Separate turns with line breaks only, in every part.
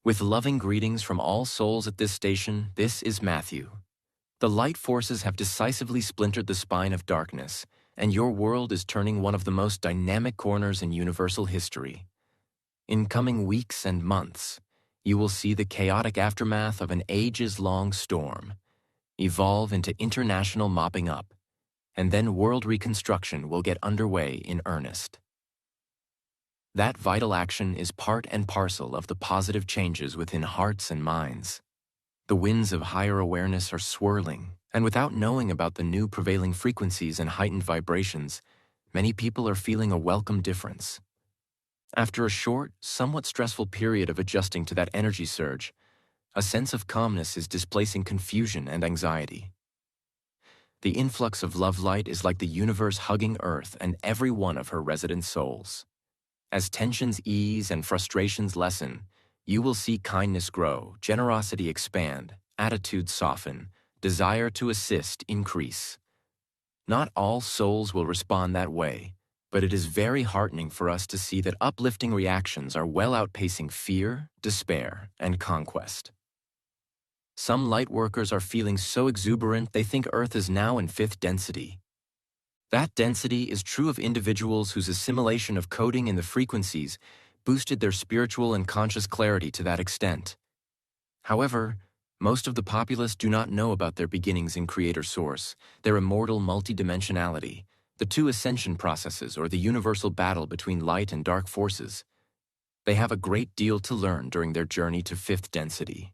With loving greetings from all souls at this station, this is Mathew. The light forces have decisively splintered the spine of darkness, and your world is turning one of the most dynamic corners in universal history. In coming weeks and months, you will see the chaotic aftermath of an ages-long storm evolve into international mopping up, and then world reconstruction will get underway in earnest. That vital action is part and parcel of the positive changes within hearts and minds. The winds of higher awareness are swirling, and without knowing about the new prevailing frequencies and heightened vibrations, many people are feeling a welcome difference. After a short, somewhat stressful period of adjusting to that energy surge, a sense of calmness is displacing confusion and anxiety. The influx of love light is like the universe hugging Earth and every one of her resident souls. As tensions ease and frustrations lessen, you will see kindness grow, generosity expand, attitudes soften, desire to assist increase. Not all souls will respond that way, but it is very heartening for us to see that uplifting reactions are well outpacing fear, despair, and conquest. Some light workers are feeling so exuberant they think Earth is now in 5th density. That density is true of individuals whose assimilation of coding in the frequencies boosted their spiritual and conscious clarity to that extent. However, most of the populace do not know about their beginnings in Creator Source, their immortal multidimensionality, the two ascension processes, or the universal battle between light and dark forces. They have a great deal to learn during their journey to 5th density.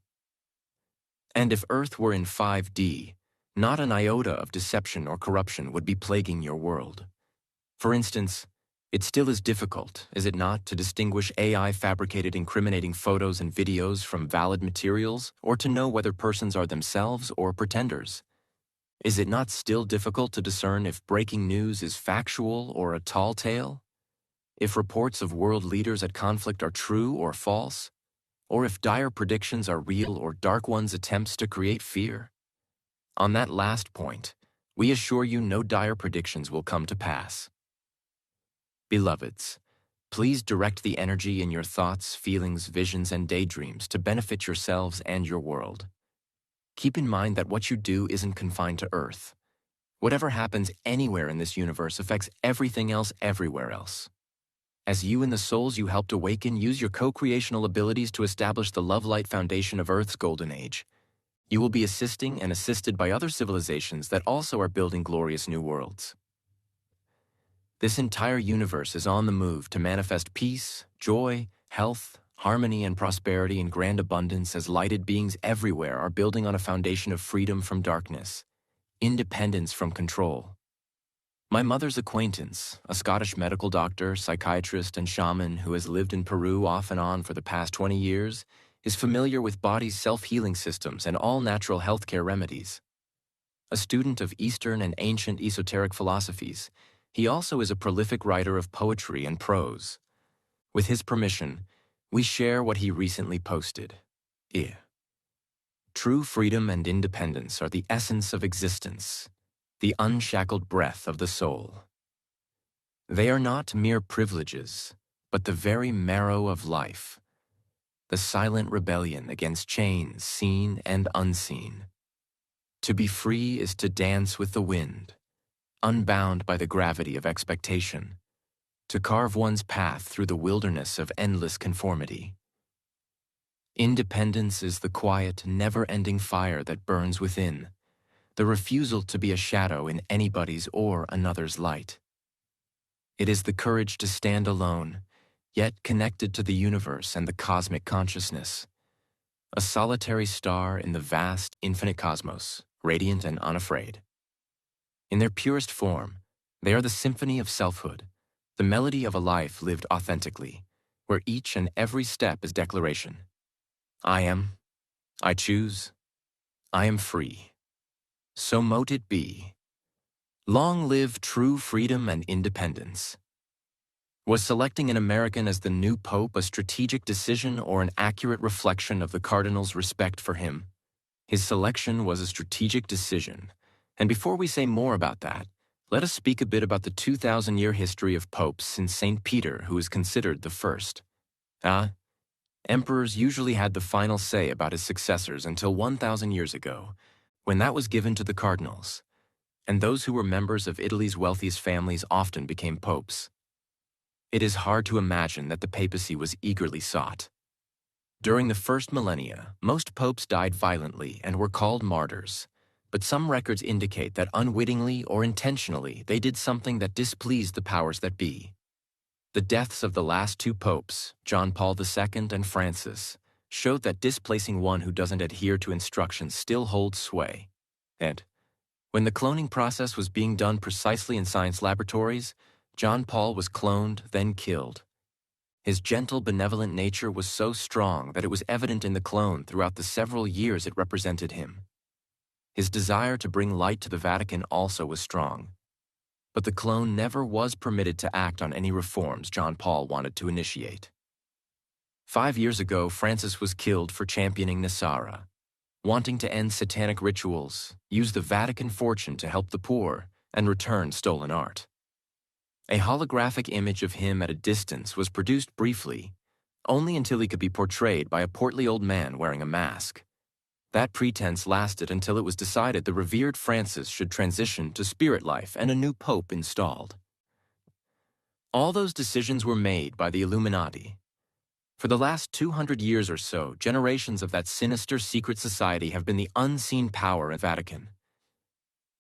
And if Earth were in 5D, not an iota of deception or corruption would be plaguing your world. For instance, it still is difficult, is it not, to distinguish AI-fabricated incriminating photos and videos from valid materials, or to know whether persons are themselves or pretenders? Is it not still difficult to discern if breaking news is factual or a tall tale? If reports of world leaders at conflict are true or false? Or if dire predictions are real or dark ones' attempts to create fear? On that last point, we assure you no dire predictions will come to pass. Beloveds, please direct the energy in your thoughts, feelings, visions, and daydreams to benefit yourselves and your world. Keep in mind that what you do isn't confined to Earth. Whatever happens anywhere in this universe affects everything else everywhere else. As you and the souls you helped awaken use your co-creational abilities to establish the love-light foundation of Earth's golden age, you will be assisting and assisted by other civilizations that also are building glorious new worlds. This entire universe is on the move to manifest peace, joy, health, harmony, and prosperity in grand abundance as lighted beings everywhere are building on a foundation of freedom from darkness, independence from control. My mother's acquaintance, a Scottish medical doctor, psychiatrist, and shaman who has lived in Peru off and on for the past 20 years, is familiar with body's self-healing systems and all natural healthcare remedies. A student of Eastern and ancient esoteric philosophies, he also is a prolific writer of poetry and prose. With his permission, we share what he recently posted. True freedom and independence are the essence of existence, the unshackled breath of the soul. They are not mere privileges, but the very marrow of life. The silent rebellion against chains seen and unseen. To be free is to dance with the wind, unbound by the gravity of expectation, to carve one's path through the wilderness of endless conformity. Independence is the quiet, never-ending fire that burns within, the refusal to be a shadow in anybody's or another's light. It is the courage to stand alone, yet connected to the universe and the cosmic consciousness. A solitary star in the vast, infinite cosmos, radiant and unafraid. In their purest form, they are the symphony of selfhood, the melody of a life lived authentically, where each and every step is declaration. I am, I choose, I am free. So mote it be. Long live true freedom and independence. Was selecting an American as the new pope a strategic decision or an accurate reflection of the cardinal's respect for him? His selection was a strategic decision. And before we say more about that, let us speak a bit about the 2,000-year history of popes since St. Peter, who is considered the first. Emperors usually had the final say about his successors until 1,000 years ago, when that was given to the cardinals, and those who were members of Italy's wealthiest families often became popes. It is hard to imagine that the papacy was eagerly sought. During the first millennia, most popes died violently and were called martyrs, but some records indicate that unwittingly or intentionally they did something that displeased the powers that be. The deaths of the last two popes, John Paul II and Francis, showed that displacing one who doesn't adhere to instructions still holds sway. And when the cloning process was being done precisely in science laboratories, John Paul was cloned, then killed. His gentle, benevolent nature was so strong that it was evident in the clone throughout the several years it represented him. His desire to bring light to the Vatican also was strong. But the clone never was permitted to act on any reforms John Paul wanted to initiate. 5 years ago, Francis was killed for championing Nisara, wanting to end satanic rituals, use the Vatican fortune to help the poor, and return stolen art. A holographic image of him at a distance was produced briefly, only until he could be portrayed by a portly old man wearing a mask. That pretense lasted until it was decided the revered Francis should transition to spirit life and a new pope installed. All those decisions were made by the Illuminati. For the last 200 years or so, generations of that sinister secret society have been the unseen power in the Vatican.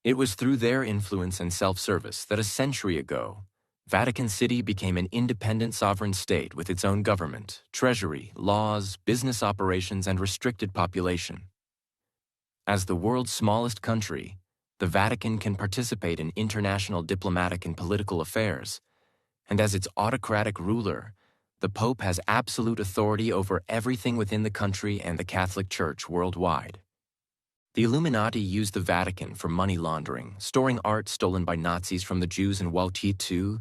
It was through their influence and self-service that a century ago, Vatican City became an independent sovereign state with its own government, treasury, laws, business operations, and restricted population. As the world's smallest country, the Vatican can participate in international diplomatic and political affairs, and as its autocratic ruler, the Pope has absolute authority over everything within the country and the Catholic Church worldwide. The Illuminati used the Vatican for money laundering, storing art stolen by Nazis from the Jews in World War II,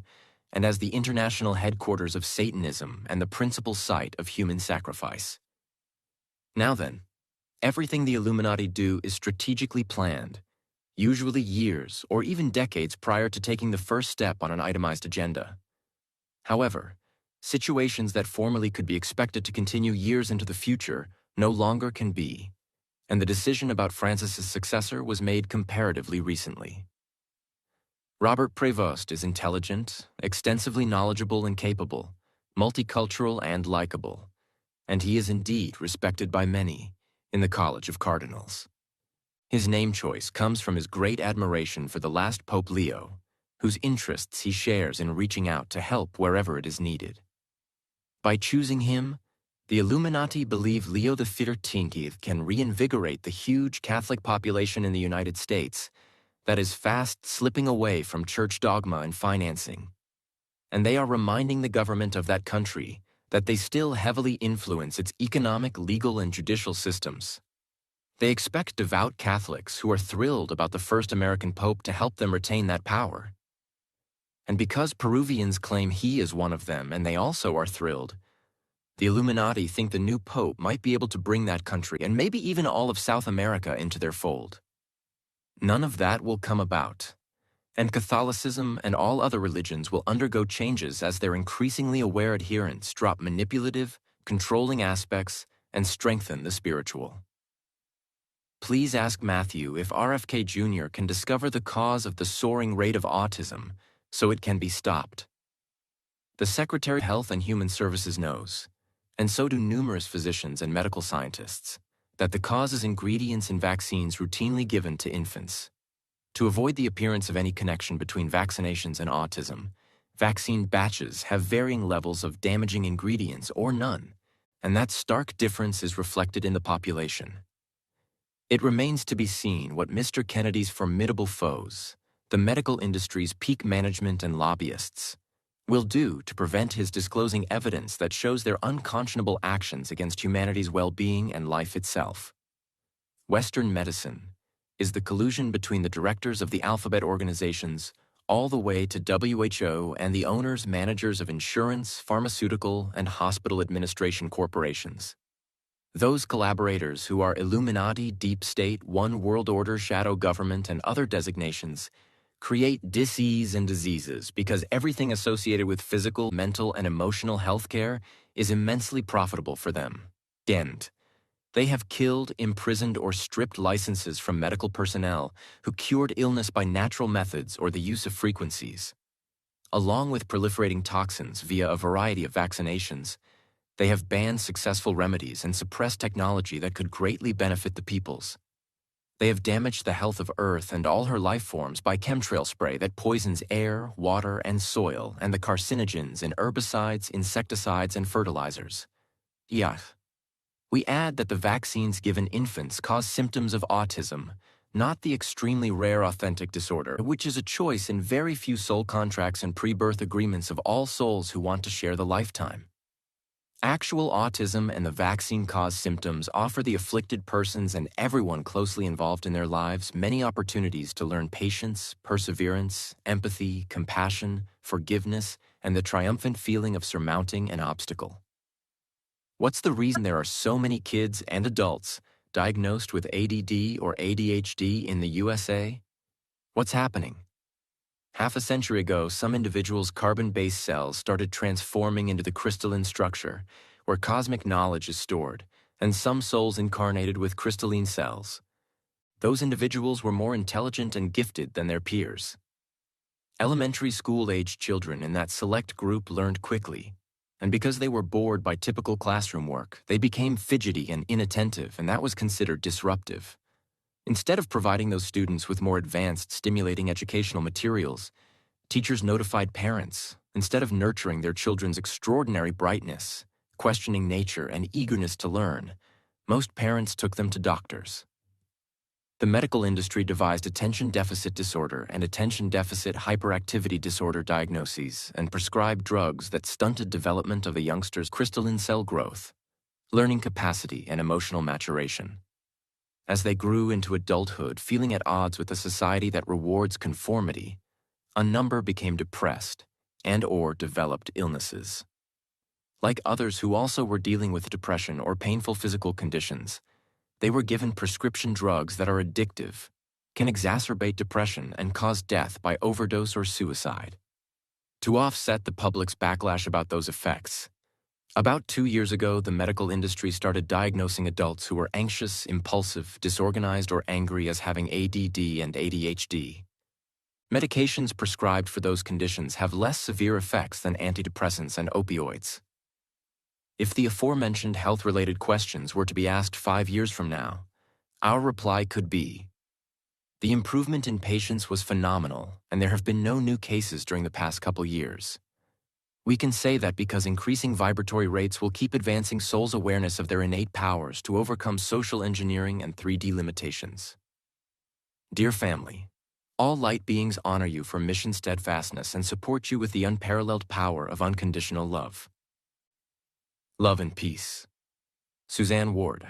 and as the international headquarters of Satanism and the principal site of human sacrifice. Now then, everything the Illuminati do is strategically planned, usually years or even decades prior to taking the first step on an itemized agenda. However, situations that formerly could be expected to continue years into the future no longer can be, and the decision about Francis's successor was made comparatively recently. Robert Prevost is intelligent, extensively knowledgeable and capable, multicultural and likable, and he is indeed respected by many in the College of Cardinals. His name choice comes from his great admiration for the last Pope Leo, whose interests he shares in reaching out to help wherever it is needed. By choosing him, the Illuminati believe Leo XIII can reinvigorate the huge Catholic population in the United States that is fast slipping away from church dogma and financing. And they are reminding the government of that country that they still heavily influence its economic, legal, and judicial systems. They expect devout Catholics who are thrilled about the first American Pope to help them retain that power. And because Peruvians claim he is one of them and they also are thrilled, the Illuminati think the new Pope might be able to bring that country and maybe even all of South America into their fold. None of that will come about, and Catholicism and all other religions will undergo changes as their increasingly aware adherents drop manipulative, controlling aspects and strengthen the spiritual. Please ask Mathew if RFK Jr. can discover the cause of the soaring rate of autism so it can be stopped. The Secretary of Health and Human Services knows, and so do numerous physicians and medical scientists, that the cause is ingredients in vaccines routinely given to infants. To avoid the appearance of any connection between vaccinations and autism, vaccine batches have varying levels of damaging ingredients or none, and that stark difference is reflected in the population. It remains to be seen what Mr. Kennedy's formidable foes, the medical industry's peak management and lobbyists, will do to prevent his disclosing evidence that shows their unconscionable actions against humanity's well-being and life itself. Western medicine is the collusion between the directors of the alphabet organizations all the way to WHO and the owners, managers of insurance, pharmaceutical, and hospital administration corporations. Those collaborators who are Illuminati, deep state, one world order, shadow government, and other designations create dis-ease and diseases because everything associated with physical, mental, and emotional health care is immensely profitable for them. End. They have killed, imprisoned, or stripped licenses from medical personnel who cured illness by natural methods or the use of frequencies. Along with proliferating toxins via a variety of vaccinations, they have banned successful remedies and suppressed technology that could greatly benefit the peoples. They have damaged the health of Earth and all her life forms by chemtrail spray that poisons air, water, and soil, and the carcinogens in herbicides, insecticides, and fertilizers. Yuck. We add that the vaccines given infants cause symptoms of autism, not the extremely rare authentic disorder, which is a choice in very few soul contracts and pre-birth agreements of all souls who want to share the lifetime. Actual autism and the vaccine-caused symptoms offer the afflicted persons and everyone closely involved in their lives many opportunities to learn patience, perseverance, empathy, compassion, forgiveness, and the triumphant feeling of surmounting an obstacle. What's the reason there are so many kids and adults diagnosed with ADD or ADHD in the USA? What's happening? Half a century ago, some individuals' carbon-based cells started transforming into the crystalline structure, where cosmic knowledge is stored, and some souls incarnated with crystalline cells. Those individuals were more intelligent and gifted than their peers. Elementary school-aged children in that select group learned quickly, and because they were bored by typical classroom work, they became fidgety and inattentive, and that was considered disruptive. Instead of providing those students with more advanced, stimulating educational materials, teachers notified parents. Instead of nurturing their children's extraordinary brightness, questioning nature, and eagerness to learn, most parents took them to doctors. The medical industry devised attention deficit disorder and attention deficit hyperactivity disorder diagnoses and prescribed drugs that stunted development of the youngster's crystalline cell growth, learning capacity, and emotional maturation. As they grew into adulthood, feeling at odds with a society that rewards conformity, a number became depressed and/or developed illnesses. Like others who also were dealing with depression or painful physical conditions, they were given prescription drugs that are addictive, can exacerbate depression, and cause death by overdose or suicide. To offset the public's backlash about those effects, about 2 years ago, the medical industry started diagnosing adults who were anxious, impulsive, disorganized, or angry as having ADD and ADHD. Medications prescribed for those conditions have less severe effects than antidepressants and opioids. If the aforementioned health-related questions were to be asked 5 years from now, our reply could be, the improvement in patients was phenomenal, and there have been no new cases during the past couple years. We can say that because increasing vibratory rates will keep advancing soul's awareness of their innate powers to overcome social engineering and 3D limitations. Dear family, all light beings honor you for mission steadfastness and support you with the unparalleled power of unconditional love. Love and peace. Suzanne Ward.